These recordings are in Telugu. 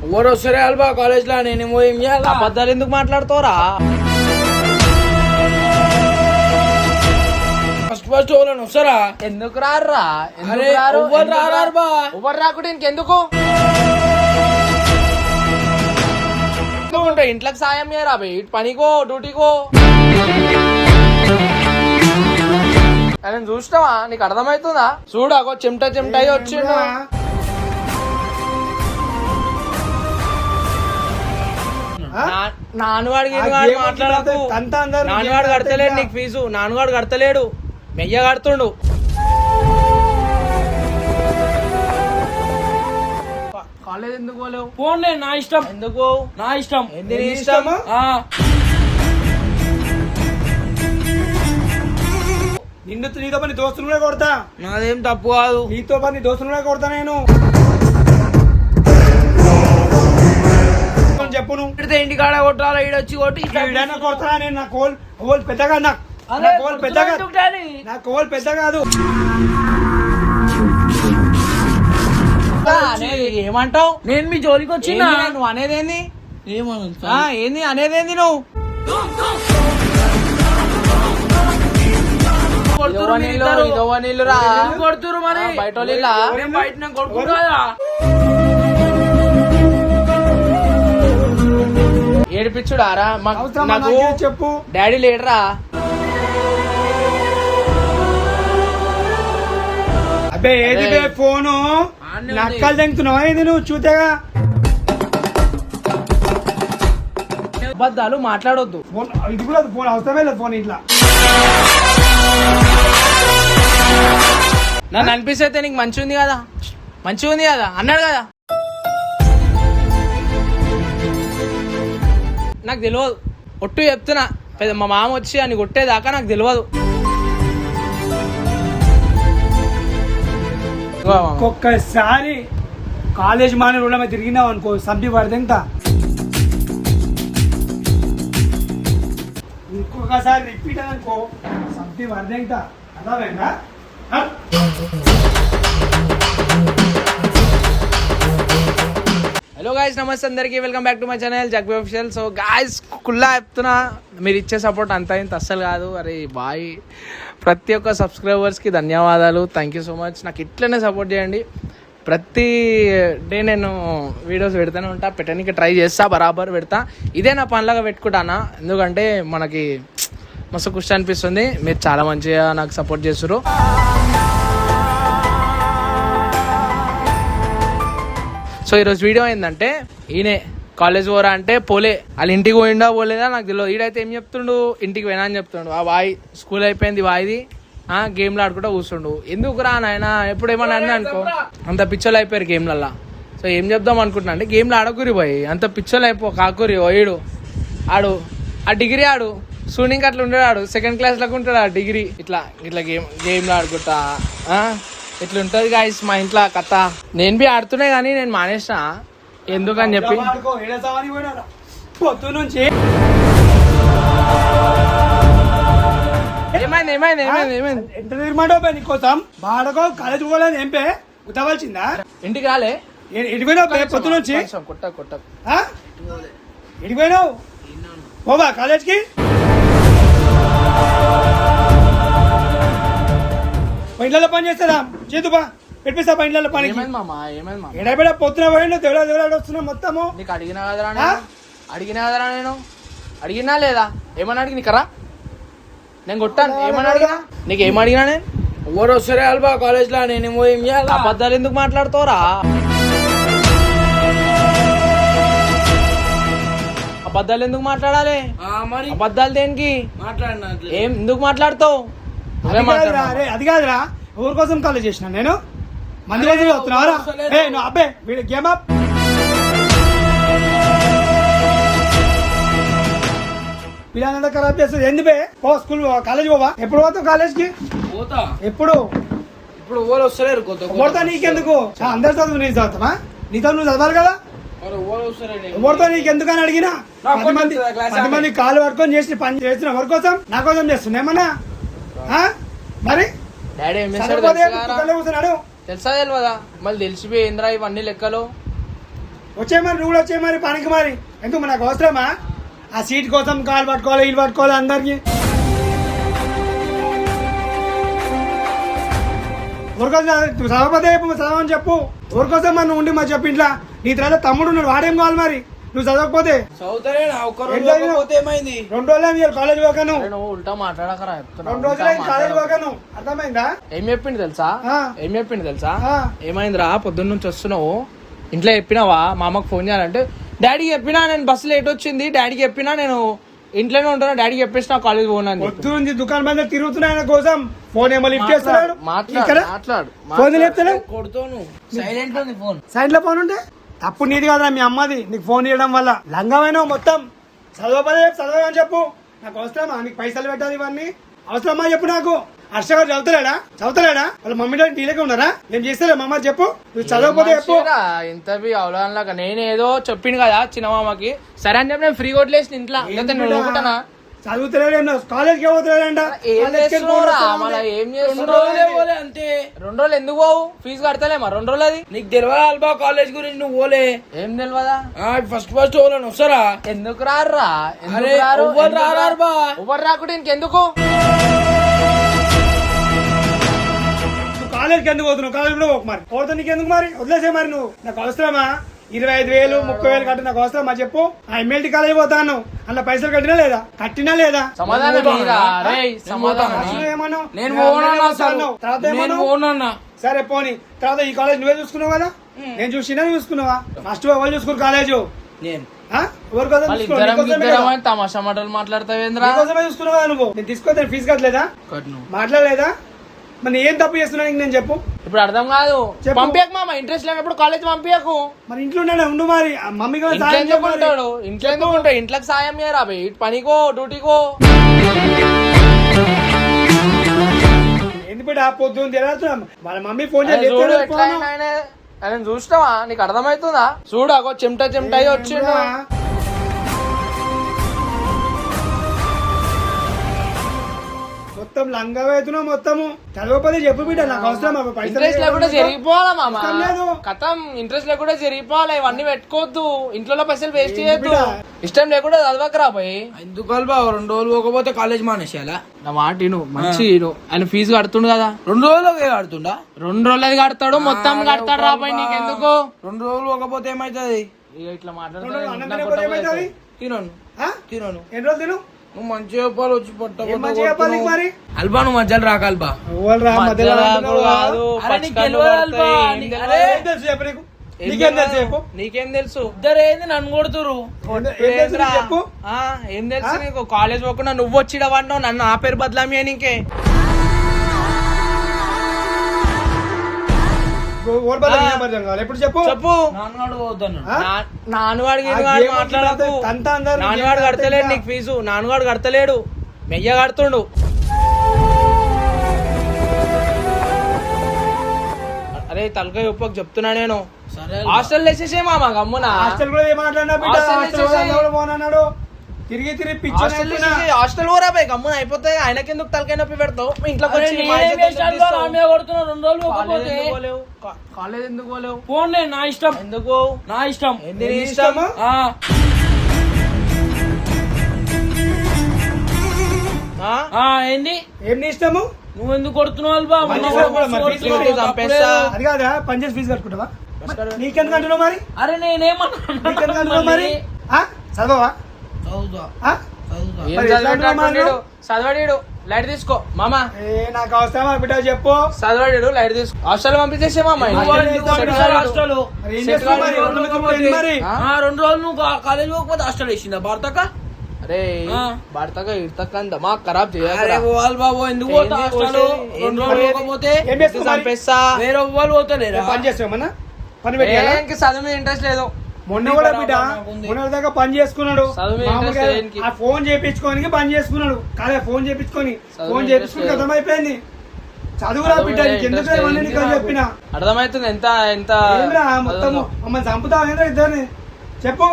ఎవరు వస్తారు అల్బా కాలేజ్ లో నేను ఏం చేయాలి? అబద్ధాలు ఎందుకు మాట్లాడుతావురా? ఫస్ట్ వాళ్ళని వస్తారా? ఎందుకు రారురా? అరే, ఎవ్వరు రారు బా. ఎవరు రాకుంటే ఇంకెందుకు ఇంట్లోకి సాయం చేయరా బే, ఇటు పనికో డ్యూటీకో. నేను చూసినావా? నీకు అర్థమవుతుందా? చూడకో చెమట చెమట అయ్యి వచ్చిండు. నాన్నవాడు మాట్లాడకు. నాన్నవాడు కడతలేడు నీకు ఫీజు. నాన్నవాడు కడతలేడు, మెయ్య కడుతుండు. కాలేజ్ ఎందుకు పోలేవు? పోన్లే, నా ఇష్టం. ఎందుకు? నా ఇష్టం. ఏంది నీ ఇష్టం? నీతో పని దోస్తులు కూడా కొడతా. నాదేం తప్పు కాదు. నీతో పని దోస్తులు కూడా కొడతా నేను. చెప్పు నువ్వు ఇంటి కాడ కొట్టాలా? ఈడొచ్చి కొట్టి కొడతా నేను. నా కోల్ పెద్దగా, నా కోల్ పెద్దగా, నా కోల్ పెద్ద కాదు. ఏమంటావు? నేను మీ జోలికి వచ్చినా? నువ్వు అనేదేంది? ఏమన్నా ఏంది అనేదేంది? నువ్వు కొడుతురు మరి బయట బయట కొడుకు కదా. ఏడిపించుడారా? నాకు చెప్పు. డాడీ లేడరా? అబ్బే ఏది బే ఫోను? నక్కలు తెంగుతున్నావా ఇది నువ్వు? చూతేగా అబద్ధాలు మాట్లాడొద్దు. ఫోన్ ఇది కూడా ఫోన్ అవసరమే లేదు. ఫోన్ ఇట్లా నన్ను అనిపిస్తే నీకు మంచిగా ఉంది కదా, మంచిగా ఉంది కదా అన్నాడు కదా. నాకు తెలియదు, ఒట్టు చెప్తున్నా. మా మామ వచ్చి అని కొట్టేదాకా నాకు తెలియదు. ఒక్కొక్కసారి కాలేజ్ మానే రోడ్ల మీద తిరిగినావు అనుకో, సబ్బి పడదెంత. ఇంకొకసారి రిపీట్ అనుకో, సబ్బి పడదెంత. అర్థమైందా? హలో గాయస్, నమస్తే అందరికీ. Welcome back to my channel జగ్బీ ఆఫీషియల్. సో గాయస్, కుల్లా చెప్తున్నా, మీరు ఇచ్చే సపోర్ట్ అంతా ఇంత అస్సలు కాదు. అరే బాయ్, ప్రతి ఒక్క సబ్స్క్రైబర్స్కి ధన్యవాదాలు. Thank you so much. నాకు ఇట్లనే సపోర్ట్ చేయండి. ప్రతి డే నేను వీడియోస్ పెడతానే ఉంటా, పెట్టడానికి ట్రై చేస్తా, బరాబర్ పెడతా. ఇదే నా పనిలాగా పెట్టుకుంటానా, ఎందుకంటే మనకి మస్తు ఖుషి అనిపిస్తుంది. మీరు చాలా మంచిగా నాకు సపోర్ట్ చేస్తున్నారు. సో ఈరోజు వీడియో ఏంటంటే, ఈయనే కాలేజ్ పోరా అంటే పోలే, వాళ్ళ ఇంటికి పోయిండా పోలేదా నాకు తెలియదు. ఈడైతే ఏం చెప్తుండు, ఇంటికి పోయినా అని చెప్తుండు. ఆ వాయి స్కూల్ అయిపోయింది, వాయిది గేమ్లు ఆడుకుంటూ కూర్చుండు. ఎందుకు రా నాయన, ఎప్పుడేమన్నా అన్నా అనుకో, అంత పిచ్చోళ్ళు అయిపోయారు గేమ్లల్లా. సో ఏం చెప్దాం అనుకుంటున్నా అంటే, గేమ్లు ఆడకూరి పోయి అంత పిచ్చోళ్ళు కాకూరి పోయాడు. ఆడు ఆ డిగ్రీ ఆడు స్విమ్మింగ్ అట్లా ఉంటాడు, ఆడు సెకండ్ క్లాస్లోకి ఉంటాడు ఆ డిగ్రీ. ఇట్లా ఇట్లా గేమ్లు ఆడుకుంటా ఇట్లా ఉంటుంది గాయస్ మా ఇంట్లో కథ. నేను బి ఆడుతున్నాయి కానీ నేను మానేసిన, ఎందుకని చెప్పి. పొద్దు నుంచి ఏమైంది ఏమైంది ఏమైంది ఏమైంది ఎంత నిర్మాణం నీకోసం బాడకో కాలేజ్ పోలేదు. ఏం పే ఉతవలసిందా? ఇంటికి రాలే? ఎడిపోయినావు పొద్దు నుంచి? కొట్ట కొట్ట ఎడిపోయినావు? పోవా కాలేజ్కి? ఇంట్లో పని చేస్తారా? చేతుబా పెట్టిస్తా ఇంట్లో పని. ఎడబెడ పొద్దున పోయిండు, దేవుడా వస్తున్నా మొత్తము. నీకు అడిగినా కదరా, అడిగినా కదరా, నేను అడిగినా లేదా? ఏమన్నా అడిగి నీకరా? నేను కొట్టాను, ఏమన్నా అడిగినా? నీకు ఏం అడిగినా? నేను ఎవరు వస్తారు అల్బా కాలేజ్ లో నేను ఏం చేయాలి? అబద్ధాలు ఎందుకు మాట్లాడుతావురా? అబద్ధాలు ఎందుకు మాట్లాడాలి? మరి అబద్ధాలు దేనికి మాట్లాడినా? ఏం ఎందుకు మాట్లాడుతావు? అది కాదురా, ఊరి కోసం కాలేజ్ చేసిన నేను. మంది కోసం వస్తున్నావరా? నువ్వు అబ్బే వీడి గేమ్ అప్. పిల్లలంతా ఖరాబ్ చేస్తుంది. ఎందుకు పో స్కూల్ కాలేజ్ పోవా? ఎప్పుడు పోతావు కాలేజ్కి? పోతా. ఎప్పుడు? ఇప్పుడు ఎవరు వస్తలేరు. కొడతా నీకెందుకు? అందరు చదువు నేను చదువుతావా? నీతో నువ్వు చదవాలి కదా. ఎవరితో నీకెందుకని అడిగినా? 10 మంది కాలు పట్టుకొని చేసి పని చేస్తున్నా ఎవరి కోసం? నా కోసం చేస్తున్నా ఏమన్నా? మరి డాడీ ఏం చేస్తాడు తెలుసా తెలియదా? మళ్ళీ తెలిసిపోయిందిరా ఇవన్నీ లెక్కలు. వచ్చే మరి నువ్వు కూడా వచ్చే మరి పనికి మరి ఎందుకు మరి నాకు అవసరమా ఆ సీట్ కోసం కాలు పట్టుకోవాలి ఇల్లు పట్టుకోవాలి అందరికి ఊరికోసం చదవకపోతే చదవని చెప్పు ఊరికోసం మరి నువ్వు ఉండి మరి చెప్పు ఇంట్లో నీ తర్వాత తమ్ముడు ఉన్నాడు వాడేం కావాలి మరి నువ్వు చదవకపోతే చదువుతారేనా ఒక్క ఏం రోజు చదివినావు? పోతే ఏమైంది 2 రోజులు కాలేజ్ పోకాను అరే నువ్వు ఉల్టా మాట్లాడకరా 2 రోజులు కాలేజ్ పోకాను అర్థమైందా ఏం చెప్పిండు తెలుసా ఆ. ఏం చెప్పిండు తెలుసా ఆ. ఏమైందిరా పొద్దున్న నుంచి వస్తున్నావు ఇంట్లో చెప్పినావా మా అమ్మకి ఫోన్ చేయాలంటే డాడీకి చెప్పినా నేను బస్సు లేట్ వచ్చింది డాడీకి చెప్పినా నేను ఇంట్లోనే ఉంటాను డాడీకి చెప్పేసి కాలేజ్ పోనాను పొద్దు నుంచి దుకాణం మీద తిరుగుతున్నా ఆయన కోసం ఫోన్ ఏమో లిఫ్ట్ చేస్తున్నాడు ఇక్కడ మాట్లాడు ఫోన్ లేపుతాడు కొడుతాను సైలెంట్ ఉంది ఫోన్ సైడ్ లో ఫోన్ ఉంటే తప్పు నీది కదా మీ అమ్మది నీకు ఫోన్ చేయడం వల్ల లంగమైన మొత్తం చదవని చెప్పు నాకు అవసరమా నీకు పైసలు పెట్టాలి ఇవన్నీ అవసరమా చెప్పు నాకు హర్ష గారు చదువుతలేడా వాళ్ళ మమ్మీ డాడీ టీలకే ఉన్నారా నేను చేస్తలే మమ్మ చెప్పు నువ్వు చదవకపోతే చెప్పు ఇంతవి అవలాగా నేనేదో చెప్పిండు కదా చిన్న మామకి సరే అని చెప్పి నేను ఫ్రీ కొట్లేసిన ఇంట్లో అనుకుంటానా చదువుతలేడు కాలేజ్కి పోతలేడంట ఏం చేస్తున్నావురా మళ్ళీ ఏం చేస్తున్నావు అంతే 2 రోజులు ఎందుకు పోవు ఫీజు కడతలేమా 2 రోజులు అది నీకు తెలియదా అల్బా కాలేజ్ గురించి నువ్వు పోలే ఏం తెలియదా ఫస్ట్ పోలని వస్తారా ఎందుకు రారురా అరే, ఎవ్వరు రారు బా. ఎవరు రాకుండా ఇంకెందుకు నువ్వు కాలేజ్కి ఎందుకు పోతున్నావు కాలేజ్ కూడా పోకు మరి పోతా నీకు ఎందుకు మరి వదిలేసే మరి నువ్వు నాకు అవసరమా 25,000 30,000 కట్టి నాకు అవసరమా చెప్పు ఆ ఎమ్మెల్టీ కాలేజ్ పోతాను అందులో పైసలు కట్టినా లేదా సమాధానం ఇయ్యరా? రేయ్, సమాధానం ఫస్ట్ ఇయ్యి. ఏమన్నావు? నేను నేను పోనన్నా అసలు. అన్నావు. తర్వాత నేను ఏమన్నావు? పోనన్నా సరే పోనీ తర్వాత ఈ కాలేజ్ నువ్వే చూసుకున్నావు కదా నేను చూసినా నువ్వు చూసుకున్నావా ఫస్ట్ ఎవరు చూసుకున్నారు కాలేజు నేను ఎవరి కోసం మళ్ళీ చూసుకున్నావు? ఇద్దరం నీకోసమే ఇద్దరం కదా? అని తమాషా మాటలు మాట్లాడతావేంద్రా నీకోసమే చూసుకున్నావా నువ్వు నేను తీసుకోతే ఫీజు కట్టలేదా కట్ను మాట్లాడలేదా మరి ఏం తప్పు చేస్తున్నా నీకు నేను చెప్పు ఇప్పుడు అర్థం కాదు చెప్పు. పంపించకు మామ ఇంట్రెస్ట్ లేనప్పుడు కాలేజ్ పంపించకు మరి ఇంట్లో ఉండు మరి ఆ మమ్మీ కూడా ఇంట్లో సాయం ఎందుకు చెప్పాలి. ఉంటాడు ఇంట్లో ఎందుకు ఉంటాడు ఇంట్లోకి సాయం చేయరా బే ఇటు పనికో డ్యూటీకో ఎందుకు బిడ్డ పొద్దున్న తిరుగుతున్నాం వాళ్ళ మమ్మీ ఫోన్ అరే చేసి చూడు ఎత్తాడు ఎట్లా ఫోను. ఆయన ఆయన చూసినావా నీకు అర్థమవుతుందా చూడు అగో చెమట అయ్యి వచ్చిండు మొత్తం లంగా అవుతున్నావు మొత్తము చదవకపోతే చెప్పు బిడ్డ నాకు అవసరం పైసలు ఇంట్రెస్ట్ లేకుండా జరిగిపోవాలా మామ అవసరం లేదు. కథం ఇంట్రెస్ట్ లేకుండా జరిగిపోవాలా ఇవన్నీ పెట్టుకోవద్దు ఇంట్లో పైసలు వేస్ట్ చేయొద్దు బిడ్డ? ఇష్టం లేకుండా చదవకరా పోయి ఎందుకు అల్బా 2 రోజులు పోకపోతే కాలేజ్ మానేసేయాలా నా మాట విను మంచి విను ఆయన ఫీజు కడుతుండు కదా 2 రోజులు ఆడుతుండా 2 రోజులది కడతాడు మొత్తం కడతాడు రా పోయి నీకెందుకు 2 రోజులు పోకపోతే ఏమైతుంది ఇక ఇట్లా అన్నం తినకపోతే ఏమవుతుంది? తినను ఆ? తినను ఎన్ని రోజులు తిను నువ్వు మంచిగా చెప్పాలి వచ్చి ఏం మంచిగా చెప్పాలి నీకు మరి అల్బా నువ్వు మధ్యలో రాక అల్బా ఎవరు రా మధ్యలో అంటున్నావు రా? అరే నీకు తెలియదు అల్బా అరే ఏం తెలుసు చెప్పు నీకు నీకేం తెలుసు చెప్పు నీకేం తెలుసు ఇద్దరు ఏంది నన్ను కొడుతురు ఏం తెలుసు నీకు చెప్పు ఆ, ఏం తెలుసు నీకు కాలేజ్ పోకుండా నువ్వు వచ్చిడవన్నావు నన్ను ఆ పేరు బదలామి నీకే ఓర్ బదులు ఏం అర్థం కావాలి ఎప్పుడు చెప్పు చెప్పు నాన్నగాడు పోతాను ఆ? నాన్నవాడు ఆ గిన్నవాడు గేమ్ మాట్లాడకు తంతా అందరూ నాన్నవాడు గేమ్ కడతలేడు ఆడతారు నీకు ఫీజు నాన్నవాడు కడతలేడు మెయ్య కడుతుండు అరే తలకాయ ఉప్పకు చెప్తున్నా నేను సరే హాస్టల్ వేసేసే మామ గమ్మున హాస్టల్ కూడా ఏం మాట్లాడినా బిడ్డ హాస్టల్ హాస్టల్ కూడా ఇచ్చేసేయ్. అందరూ పోనన్నాడు తిరిగి తిరిగి హాస్టల్ పిచ్చి హాస్టల్ కూడా పోయి గమ్మున అయిపోతాయి ఆయనకెందుకు తలకాయ నొప్పి పెడతావు మీ ఇంట్లోకి వచ్చి మా ఇజ్జత్ ఎందుకు తీస్తావు? కొడుతున్నా 2 రోజులు కాలేజ్ పోకపోతే ఎందుకు పోలేవు? కాలేజ్ ఎందుకు పోలేవు ఫోన్ నా ఇష్టం ఎందుకు నా ఇష్టం ఏంది నీ నీ ఇష్టం ఇష్టమా? ఆ, ఆ? ఆ, ఏంది ఏం నీ ఇష్టము నువ్వు ఎందుకు కొడుతున్నావు అల్బా మంచి నువ్వు సార్ కూడా మరి కొడుతున్నావు, ఫీజు చంపేస్తా. అది కాదా పనిచేసి ఫీజు కట్టుకుంటావా నీకెందుకు అంటున్నావు మరి అరే నేనేమన్నా నీకెందుకు అంటున్నావు మరి ఆ? చదవవా చదువుతా ఆ? చదువుతా ఏం మరి ఎట్లా చదివేటట్టుండీడు? అంటున్నావు? చదవడీడు లైట్ తీసుకో మామ ఏ నాకు అవసరమా బిడ్డ చెప్పు చదవడీడు లైట్ తీసుకో హాస్టల్ పంపించేసే మామ నువ్వు హాస్టల్ ఎందుకు హాస్టల్ పంపిస్తావు హాస్టల్? మరి ఏం చేస్తావు మరి ఎవరి మీద చెప్పు మరి ఆ? 2 రోజులు నువ్వు కాలేజ్ పోకపోతే హాస్టల్ వేసిందా భర్తక అరే ఆ. భర్తగా ఇర్తకంద మా ఖరాబ్ అరే చేయకురా. పోవాలి బాబు ఎందుకు పోతా ఏంది హాస్టల్ పోసేది? 2 రోజులు ఏంది పోకపోతే ఏం చేస్తావు మరి? చంపేస్తా వేరే వాళ్ళు పోతలేరా పని చేస్తామన్నా పని పెట్టాలా ఏంకి చదువు మీద ఇంట్రెస్ట్ లేదు మొన్న కూడా బిడ్డ ఉంది. మొన్న దాకా పని చేసుకున్నాడు చదువు మీద మామూలుగా interest దేనికి? ఆ ఫోన్ చేపించుకోనికి పని చేసుకున్నాడు కాదే ఫోన్ చేపించుకొని చదువు ఫోన్ మీద చేపించుకుని interest అర్థమైపోయింది చదువురా బిడ్డ నీకు ఎందుకు ఇవన్నీ నీకు అని చెప్పిన అర్థమవుతుంది ఎంత ఎంత ఏంద్రా మొత్తం మమ్మల్ని చంపుతావు ఏంద్రా ఇద్దరిని చెప్పు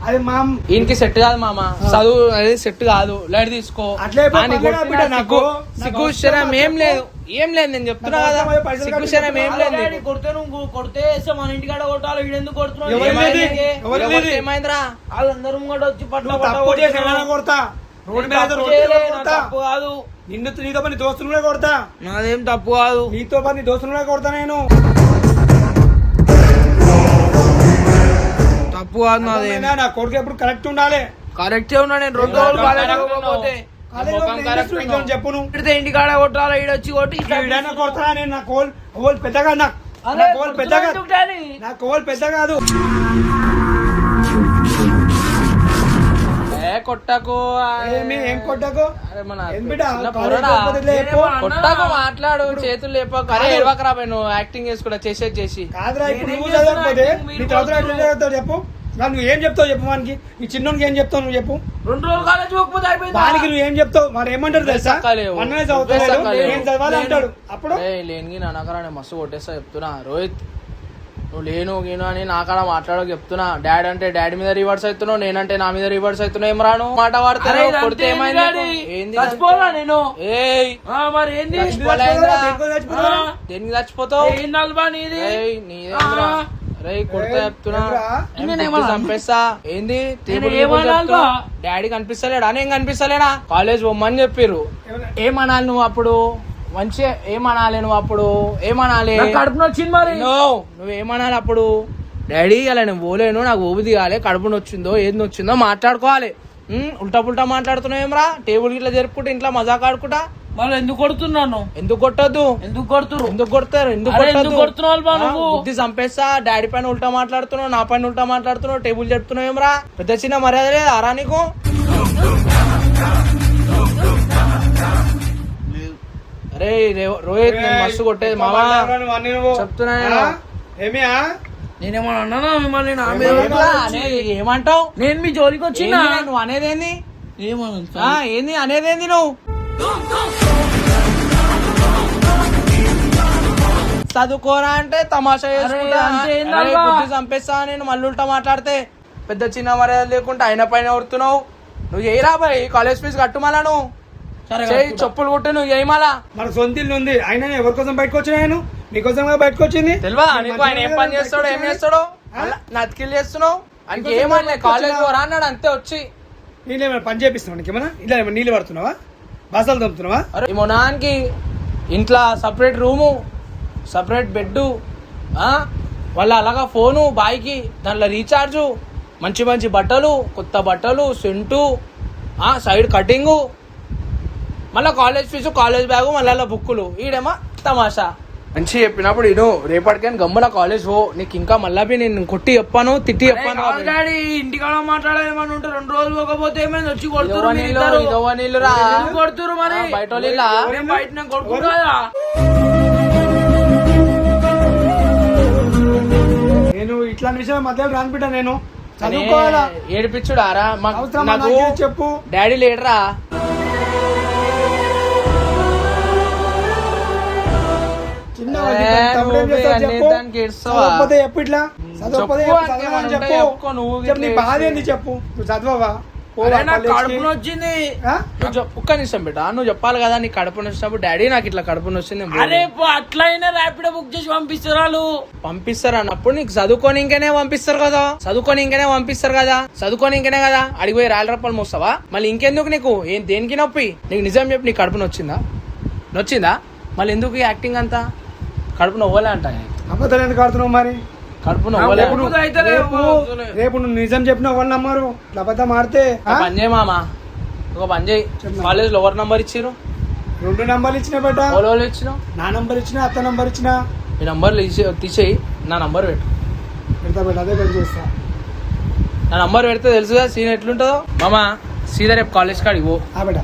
అది మా ఈయనకి సెట్ కాదు మామ చదువు అనేది సెట్ కాదు లైట్ తీసుకో అట్లే ఆయన పక్కన కొట్టినా బిడ్డ నాకు సిగ్గు శరం ఏం లేదు ఏం లేదు నేను చెప్తున్నా కదా పైసలు సిగ్గుశరం ఏం లేదు డాడీ, నీకు. కొడితే నువ్వు కొడితే వేస్తే మన ఇంటికాడ కొట్టాలి. వీడెందుకు కొడుతున్నావు? ఎవరు ఏమైంది? లేది? ఎవరు ఎవరికి లేది? ఏమైందిరా? వాళ్ళందరూ ముంగట వచ్చి పట్ల నువ్వు పట్ల తప్పు చేసి కొడుతున్నావు. ఏమైనా కొడతా రోడ్డు మీద తప్పు రోడ్డు మీద చేయలే, నా కొడతా తప్పు కాదు. నీతో పని దోస్తులు కూడా కొడతా నాదేం తప్పు కాదు. నీతో పని దోస్తులు కూడా కొడతా నేను తప్పు కాదు నాదేం. అర్థమైందా? నా కొడుకు ఎప్పుడు కరెక్ట్ ఉండాలి కరెక్టే ఉన్నా నేను 2 రోజులు కాలేజ్ పోకపోతే కాలేజీలో ముఖం ఏం correct చేస్తున్నావు? ఇట్లా చెప్పు నువ్వు పెడితే ఇంటికాడ కొట్టాలి. ఈడొచ్చి కొట్టి ఈడైనా కొడతా నేను నా కోల్ పెద్దగా నా కోల్ పెద్ద కాదు నా కోల్ పెద్ద కాదు కొట్టకు ఏం కొట్టకు అరే మన ఏం బిడ్డ? చిన్న కాలేజ్ పోరడా. పోకపోతే ఇట్లా చెప్పు. కొట్టకు మాట్లాడు చేతులు లేపకు అరే ఎడవకరా పోయి నువ్వు యాక్టింగ్ చేసుకుంటా చేసేది చేసి కాదురా ఇప్పుడు నేనేం నువ్వు చేస్తున్నా? చదవకపోతే మీరు నీ చదువుతున్నా ఎట్లా చదువుతావు చెప్పు మరి నువ్వు ఏం చెప్తావు చెప్పు వానికి ఈ చిన్నోనికి ఏం చెప్తావు నువ్వు చెప్పు 2 రోజులు కాలేజ్ పోకపోతే అయిపోయింది. వానికి నువ్వు ఏం చెప్తావు మరి ఏమంటారు తెలుసా సక్కలేవు. అన్ననే చదువుతాడు సక్కలేవు. నేను చదవాలి అంటాడు అప్పుడు లేని నాన్నకరా నేను మస్తు కొట్టేస్తా చెప్తున్నా రోహిత్ నువ్వు లేను గీను అని నాకాడ మాట్లాడక చెప్తున్నా డాడీ అంటే డాడీ మీద రివర్స్ అవుతున్నావు నేనంటే నా మీద రివర్స్ అవుతున్నావు ఏం రాను మాట అరే వాడుతున్నావు ఇదంతా కొడితే ఏంది ఏమైంది డాడీ? నీకు? ఏంది చచ్చిపోలా నేను. ఏయ్ మరి ఏంది? చచ్చిపోలేదురా. దేనికో చచ్చిపోతావా? దేనికి చచ్చిపోతావు ఏం నల్బా నీది? ఏయ్ నీదేంద్రా రేయ్ కొడతా చెప్తున్నా నేను నేను ఏమన్నా? చంపేస్తా ఏంది టేబుల్ ఏమన్నా అల్వా? డాడీ కనిపిస్తలేడా నేను కనిపిస్తలేడా కాలేజ్ పోమ్మని చెప్పిర్రు ఏమనాలి నువ్వు అప్పుడు మంచిగా ఏమనాలి నువ్వు అప్పుడు ఏమనాలి నాకు కడుపు నొచ్చింది మరి. నువ్వేమనాలి అప్పుడు డాడీ అలా నేను పోలేను నాకు ఊబి దిగాలి కడుపు నొచ్చిందో ఏది నొచ్చిందో మాట్లాడుకోవాలి ఉల్టా పుల్టా మాట్లాడుతున్నావు ఏమరా టేబుల్ గిట్లా జరుపుకుంటా ఇంట్లో మజాక్ ఆడుకుంటా మళ్ళీ ఎందుకు కొడుతున్నాను? ఎందుకు కొట్టద్దు ఎందుకు కొడుతురు? ఎందుకు కొడతారు ఎందుకు అరే కొట్టొద్దు? ఎందుకు కొడుతున్నావు అల్వా ఆ, నువ్వు? బుద్ధి చంపేస్తా డాడీ పైన ఉల్టా మాట్లాడుతున్నావు నా పైన ఉల్టా మాట్లాడుతున్నావు టేబుల్ చెప్తున్నావు ఏమరా పెద్ద చిన్న మర్యాద లేదు ఆరా నీకు అరే రోహిత్ నేను మస్తు కొట్టేది మామా చెప్తున్నా నేను. ఏమియా నేనేమన్నా అన్నానా మిమ్మల్ని? నా మీద ఎట్లా? అనేది ఏమంటావు నేను మీ జోలికి వచ్చినా ఏంది నువ్వు అనేదేంది ఏమన్నా ఏంది అనేదేంది నువ్వు చదువుకోరా అంటే తమాషా చేసుకుంటా అంతే ఏంది అరే, అల్వా? బుద్ధి చంపేస్తా నేను మళ్ళీ ఉల్టా మాట్లాడితే పెద్ద చిన్న మర్యాద లేకుండా ఆయన పైన కొడుతున్నావు నువ్వు చేయరా బాయ్ కాలేజ్ ఫీజు కట్టు మళ్ళా నువ్వు సరే చేయి చెప్పులు కొట్టు నువ్వు చేయి మళ్ళా మన సొంత ఇల్లు ఉంది ఆయన ఎవరి కోసం బయటకు వచ్చిన నేను నీకోసం బయటకు వచ్చింది తెలియదా నీకు ఆయన ఏం పని చేస్తాడో ఏం చేస్తాడో నతికిలు చేస్తున్నావు ఆయనకి ఏమన్నా కాలేజ్ పోరా అన్నాడు అంతే వచ్చి నేను ఏమైనా పని చేపిస్తున్నావు నీకేమన్నా ఇలా ఏమైనా నీళ్ళు పడుతున్నావా బాసాలు తమ్ముతున్నావా అరే ఈ మొనానికి ఇంట్లో సపరేట్ రూము సపరేట్ బెడ్ వాళ్ళ అలాగా ఫోను బాయ్కి దాంట్లో రీఛార్జు మంచి మంచి బట్టలు కొత్త బట్టలు సెంటు సైడ్ కటింగు మళ్ళీ కాలేజ్ ఫీజు కాలేజ్ బ్యాగు మళ్ళీ బుక్కులు ఈడేమో తమాషా మంచి చెప్పినప్పుడు ఇను రేపటికైనా గమ్మున కాలేజ్ పో నీకు ఇంకా మళ్ళీ నేను కొట్టి చెప్పాను తిట్టి చెప్పాను డాడీ ఇంటికాడ మాట్లాడేమని ఉంటే 2 రోజులు పోకపోతే ఏమైంది? వచ్చి కొడుతురు ఇదవ మీరు నీళ్ళు, ఇద్దరు. ఇదవ నీళ్ళురా. ఎందుకు కొడుతురు మరి? బయట వాళ్ళు ఇలా? నేను బయట నేను కొడుకుంటా కదా. నేను ఇట్లాంటి విషయం మధ్యలో రానిపిట్టా నేను చదువుకోవాలా ఏడిపించుడారా అవసరం నాకు నాకేం చెప్పు డాడీ లేడరా చిన్న ఏ, తమ్ముడు ఏం నువ్వు చేస్తాడు అన్నీ చెప్పు దానికి ఏడుస్తావా? చదవకపోతే చెప్పు ఇట్లా చదవకపోతే చెప్పు చెప్పు, అంటే చదవని ఏమన్నా చెప్పు చెప్పుకో, నువ్వు చెప్పు నీ ఇట్లా బాధ చేస్తే. ఏంది చెప్పు నువ్వు చదవవా పోవా అరే నాకు కాలేజ్కి? కడుపు నొచ్చింది. ఆ? ఒక్క నిమిషం బిడ్డ నువ్వు చెప్పాలి కదా నీకు కడుపు నొచ్చినప్పుడు డాడీ నాకు ఇట్లా కడుపు నొచ్చింది అరే అట్లయినా ర్యాపిడో బుక్ చేసి పంపిస్తారు వాళ్ళు. పంపిస్తారు అన్నప్పుడు నీకు చదువుకొని ఇంకనే పంపిస్తారు కదా చదువుకొని ఇంకనే పంపిస్తారు కదా చదువుకొని ఇంకనే కదా అడిగిపోయి రాళ్ళ రప్పలు మోస్తావా మళ్ళీ ఇంకెందుకు నీకు ఏం దేనికి నొప్పి నీకు నిజం చెప్పి నీకు కడుపు నొచ్చిందా మళ్ళీ ఎందుకు ఈ యాక్టింగ్ అంతా కడుపు నవ్వలే అంట అబద్ధాలు ఎందుకు ఆడుతున్నావు మరి కడుపు నవ్వలే రేపు రేపు నువ్వు నిజం చెప్పిన వాళ్ళు నమ్మరు ఇట్లా అబద్ధం ఆడితే ఆ? పని చేయి మామ ఒక పని చేయి కాలేజ్ లో ఎవరు నంబర్ ఇచ్చిరు 2 నంబర్లు ఇచ్చిన బెట్ట ఓలో ఇచ్చినావు నా నంబర్ ఇచ్చిన అత్త నంబర్ ఇచ్చిన ఈ నంబర్లు తీసేయి నా నంబర్ పెట్టు పెడతా బెట్ట అదే పని చేస్తా నా నంబర్ పెడితే తెలుసుగా సీన్ ఎట్లుంటుందో మామ సీదా రేపు కాలేజ్ కాడికి పో ఆ బెట్ట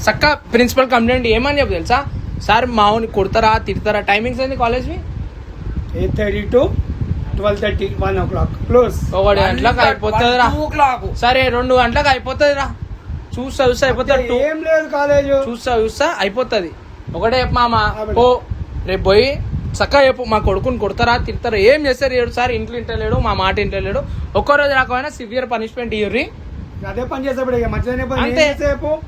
చక్క ప్రిన్సిపల్ కంప్లైంట్ ఏమని చెప్పు తెలుసా సార్ మావుని కొడతారా తిడతారా టైమింగ్స్ ఏంది కాలేజ్వి 8:30 to 12:30 1 o'clock క్లోజ్ 1 గంటలకు అయిపోతుంది రా 2 o'clock. సరే 2 గంటలకు అయిపోతుంది రా చూస్తా అయిపోతుంది ఏం లేదు కాలేజ్ చూస్తా అయిపోతుంది ఒకటే చెప్పు మామ పో రేపు పోయి చక్కగా చెప్పు మా కొడుకుని కొడతారా తిడతారా ఏం చేస్తారు 7 సార్ ఇంట్లో లేడు మా మాట ఇంట్లో లేడు ఒక్కరోజు రాకపోయినా సివియర్ పనిష్మెంట్ ఇవ్వరి అదే పని చేసేప్పుడు ఇక మంచిగా అంతే.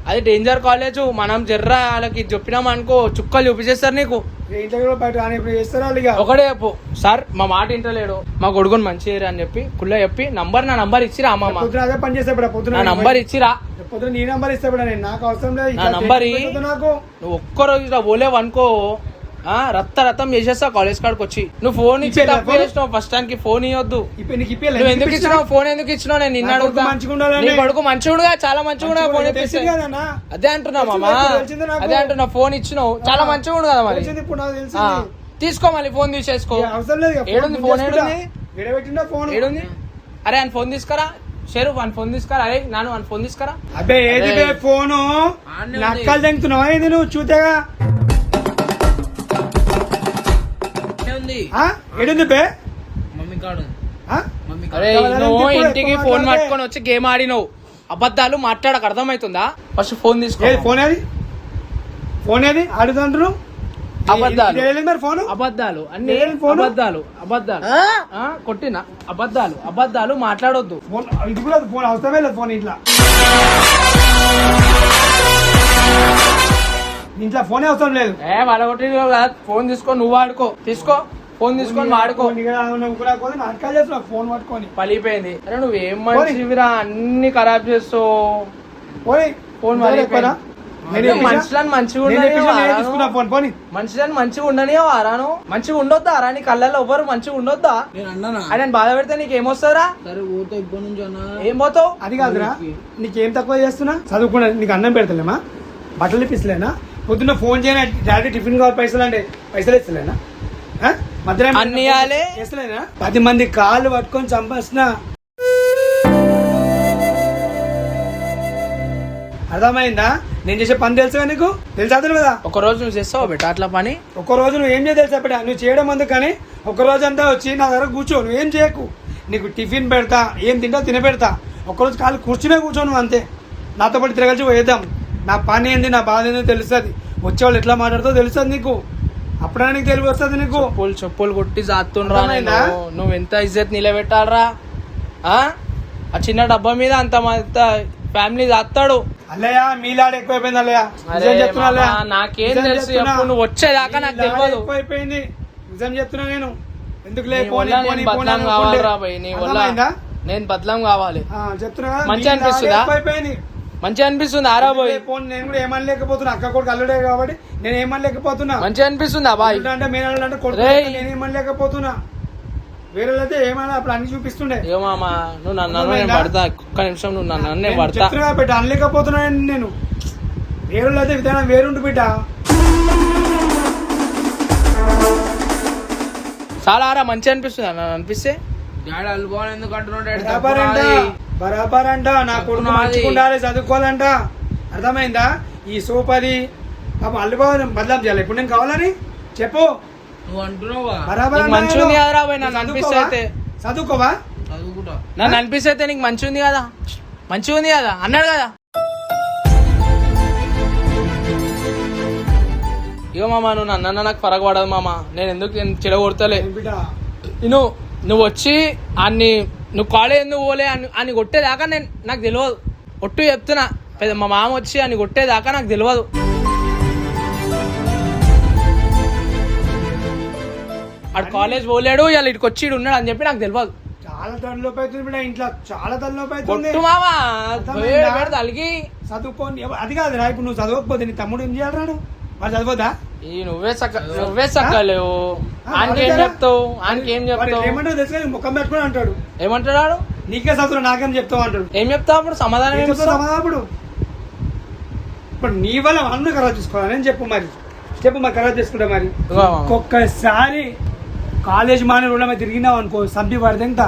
అది డేంజర్ కాలేజ్, మనం జర్రా వాళ్ళకి చెప్పినాం అనుకో చుక్కలు చూపించేస్తారు నీకు. ఇంట్లో కూడా బయట ఇప్పుడు చేస్తారు వాళ్ళు ఇక. ఒకటే చెప్పు, సార్ మా మాట ఇంటలేడు, మా కొడుకుని మంచి అని చెప్పి కుళ్ళ చెప్పి నా నంబర్ ఇచ్చిరా అమ్మమ్మ, పొద్దున అదే పని చేసేప్పుడు పొద్దున నా నంబర్ ఇచ్చిరా, పొద్దున నీ నంబర్ ఇస్తాడు నేను, నాకు అవసరం లేదు నా నంబర్ నాకు. నువ్వు ఒక్కరోజు ఇట్లా పోలేవు అనుకో రత్తం చేసేస్తా కాలేజ్ కాడికి వచ్చి. నువ్వు ఫోన్ ఇచ్చి తప్పు చేసినావు, ఫస్ట్ టైంకి ఫోన్ ఇవ్వద్దు. నువ్వు ఎందుకు ఇచ్చినావు ఫోన్, ఎందుకు ఇచ్చినావు నేను నిన్న అడుగుతా. నీ కొడుకు మంచిగా చాలా మంచిగా ఫోన్ ఇప్పిస్తే అదే అంటున్నా మామా, అదే అంటున్నా ఫోన్ ఇచ్చినావు చాలా మంచిగా ఉండు కదా మరి. తీసుకో మళ్ళీ ఫోన్ తీసేసుకో. ఏడుంది ఫోన్, ఏడుంది అరే అని ఫోన్ తీసుకురా షేరు, వన్ ఫోన్ తీసుకురా. అరే నాను వన్ ఫోన్ తీసుకురా. అబ్బే ఏది ఫోను నక్కలు తెంగుతున్నావా ఇది నువ్వు చూతేగా. ఏడుంది బే అరే నువ్వు ఇంటికి ఫోన్ పట్టుకొని వచ్చి గేమ్ ఆడినవు, అబద్ధాలు మాట్లాడక అర్థమవుతుందా? ఫస్ట్ ఫోన్ తీసుకో. ఫోన్ ఏది, ఫోన్ ఏది ఆడుతుంటారు అబద్ధాలు, ఫోన్ అబద్ధాలు అన్ని అబద్ధాలు, అబద్ధాలు కొట్టిన అబద్ధాలు మాట్లాడొద్దు. ఇది కూడా ఫోన్ అవసరమే లేదు. ఫోన్ ఇంట్లో ఫోన్ అవసరం లేదు. వాళ్ళ కొట్టి ఫోన్ తీసుకొని నువ్వు వాడుకో, తీసుకో ఫోన్ తీసుకొని వాడుకో. నాటకాలు చేస్తున్నావు ఫోన్ పట్టుకొని. పలిపోయింది. అరే నువ్వేం మంచివిరా, అన్ని ఖరాబ్ చేస్తావు. ఫోన్ మనుషులను మంచిగా ఉండని వారాను, మంచిగా ఉండొద్దా రా? నీ కళ్ళల్లో ఎవ్వరు మంచిగా ఉండొద్దా? నేను బాధ పెడితే నీకు ఏమొస్తారా? ఏం పోతావు? అది కాదురా, నీకేం తక్కువ చేస్తున్నా? చదువుకున్నా నీకు అన్నం పెడతలేమా, బట్టలు ఇప్పిస్తలేనా, పొద్దున్న ఫోన్ చేయనా, డాడీ టిఫిన్ కావాలి పైసలు అంటే పైసలు ఇస్తలేనా, అన్ని 10 మంది కాళ్ళు పట్టుకొని చంపేస్తున్నా. అర్థమైందా? నేను చేసే పని తెలుసుగా నీకు, తెలుసా కదా? ఒక రోజు నువ్వు చేస్తావు బెట్ట అట్లా పని. ఒక రోజు నువ్వు ఏం చేయ తెలుసా బిడ్డ, నువ్వు చేయడం అందుకు కానీ ఒక రోజు అంతా వచ్చి నా దగ్గర కూర్చో, నువ్వు ఏం చేయకు. నీకు టిఫిన్ పెడతా, ఏం తింటా తినబెడతా. ఒకరోజు కాళ్ళు కూర్చో నువ్వు అంతే. నాతో పాటు తిరగలిసి పోయేద్దాం. నా పని ఏంది, నా బాధ ఏందో తెలుస్తుంది. వచ్చేవాళ్ళు ఎట్లా మాట్లాడుతావు తెలుస్తుంది నీకు, అప్పుడైనా నీకు తెలివి వస్తుంది నీకు. చెప్పులు కొట్టి జాతుండ్రా, నువ్వు ఎంత ఇజ్జత్ నిలబెట్టాలరా? ఆ చిన్న డబ్బా మీద అంత ఫ్యామిలీ జాస్తాడు. అల్లయ్య మీలాడ ఎక్కువైపోయింది అల్లయ్య, చెప్తున్నా. నాకేం తెలుసు, నువ్వు వచ్చేదాకా నాకు తెలియదు. ఎక్కువైపోయింది నిజం చెప్తున్నా నేను. ఎందుకు నేను బదలం కావాలి చెప్తున్నా. మంచిగా అనిపిస్తుందా? మంచిగా అనిపిస్తుంది ఆరా పోయి. నేను కూడా ఏమనలేకపోతున్నా, అక్క కొడుకు అల్లుడే కాబట్టి నేను ఏమనలేకపోతున్నా. మంచిగా అనిపిస్తుంది అబ్బాయి అంటే మేనల్లు అంటే కొడుకు, నేను ఏమనలేకపోతున్నా. వేరే అయితే ఏమైనా అప్పుడు అన్ని చూపిస్తుండే. ఏమామా నువ్వు నన్ను పడతా, ఒక్క నిమిషం నువ్వు నన్ను పడతా. చెప్తున్నా బిడ్డ, అనలేకపోతున్నా నేను. వేరే అయితే విధానం వేరుంటు బిడ్డ. చాలా ఆరా మంచిగా అనిపిస్తుంది అన్న అనిపిస్తే. బరాబర్ అంట, నా కొడుకు మంచిగా ఉండాలి, చదువుకోవాలంట. అర్థమైందా? ఈ సోపది పాపం అల్లుబాబు బదలాం చేయాలి. ఇప్పుడు నేను కావాలని చెప్పు. చదువుకోవా? నన్ను అనిపిస్తే నీకు మంచిగా ఉంది కదా, మంచిగా ఉంది కదా అన్నాడు కదా. ఇగో మామ నువ్వు నన్న నాకు ఫరక పడదు మామ, నేను ఎందుకు చెడగొడతలే. నువ్వు వచ్చి అన్ని నువ్వు కాలేజ్ ఎందుకు పోలే అని కొట్టేదాకా నాకు తెలియదు. ఒట్టు చెప్తున్నా, మా మామ వచ్చి అని కొట్టేదాకా నాకు తెలియదు. ఆడు కాలేజ్ పోలేడు, ఇలా ఇటుకు వచ్చి ఉన్నాడు అని చెప్పి నాకు తెలియదు. చాలా తలనొప్పి అవుతుంది ఇంట్లో, చాలా తలనొప్పి అవుతుంది. తలిగి చదువుకోండి. అది కాదు రా, ఇప్పుడు నువ్వు చదవకపోతే నీ తమ్ముడు ఏం చేయాలి రాడు? వాడు చదవదా? నువ్వే చక్కలేవు. ఆయనకేం చెప్తావు? ఆయనకేం చెప్తావు? ఏమంటావు తెలుసు, ముఖం పెట్టుకుని అంటాడు. ఏమంటాడు? నీకే చదువు నాకేం చెప్తావు అంటాడు. ఏం చెప్తావు అప్పుడు? సమాధానం సమాధానం ఇప్పుడు నీ వల్ల అన్ను ఖరాబ్ చేసుకోవాలి నేను చెప్పు. మరి చెప్పు, మరి ఖరాబ్ చేసుకుంటా. మరి ఒక్కసారి కాలేజ్ మానే రోడ్ల మీద తిరిగినావు అనుకో, సంపి పడితే ఇంకా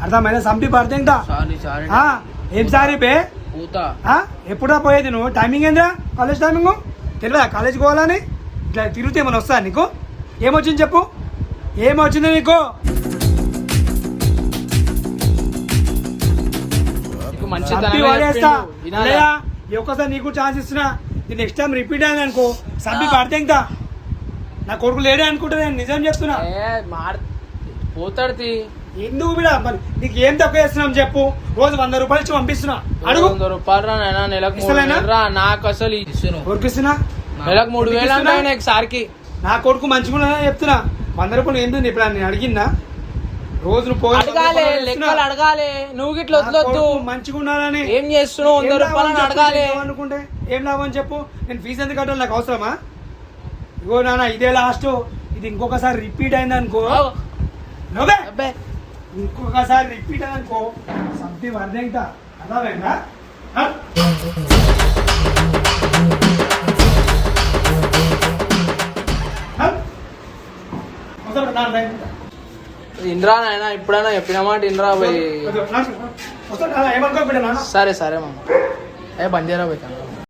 అర్థమైనా? సంపి పడితే ఇంకా ఏం సారీ బే. ఎప్పుడా పోయేది నువ్వు? టైమింగ్ ఏందా కాలేజ్ టైమింగ్ తెలియదా? కాలేజ్ పోవాలని ఇట్లా తిరిగితే ఏమైనా వస్తా నీకు? ఏమొచ్చింది చెప్పు, ఏమొచ్చింది నీకు? ఒక్కసారి నీకు ఛాన్స్ ఇస్తున్నా, నెక్స్ట్ టైం రిపీట్ అయింది అనుకో, సంపి పడితే ఇంకా నా కొడుకు లేడే అనుకుంటా. నేను నిజం చెప్తున్నా. పోతాడు ఎందుకు బిడా మరి నీకు ఏం తక్కువ చేస్తున్నాం చెప్పు, రోజు 100 రూపాయలు ఇచ్చి పంపిస్తున్నా, అడుగు. 100 రూపాయలు రా నాయనా, నెలకు 3 ఇస్తలేనా? వేలు రా. నాకు అసలు ఇస్తున్నావు కొరికిస్తున్నా, నెలకు 3 వేలు అంటే నాకు సార్కి. నా కొడుకు మంచిగా చెప్తున్నా. 100 రూపాయలు ఏంటి ఇప్పుడు నేను అడిగినా? రోజు నువ్వు పోయి అడగాలి, లెక్కలు అడగాలి. నువ్వు గిట్ల వదలొద్దు. మంచిగా ఉండాలని. ఏం చేస్తున్నావు? 100 రూపాయలు అడగాలి అనుకుంటే ఏం లాభం చెప్పు. నేను ఫీజు ఎందుకు కట్టాలి, నాకు అవసరమా? ఇగో నాన్న ఇదే లాస్ట్, ఇది ఇంకొకసారి రిపీట్ అయింది అనుకో, నువ్వే అబ్బే ఇంకొకసారి రిపీట్ అయింది అనుకో సంథింగ్ అర్థంగా అర్థమైందా? ఇంద్రా నాయన, ఇప్పుడైనా చెప్పిన మాట ఇంద్రా పోయి. ఏమనుకోకపోయినా నాన్న. సరే సరే మామ, బంద్ చేయరా పోయి.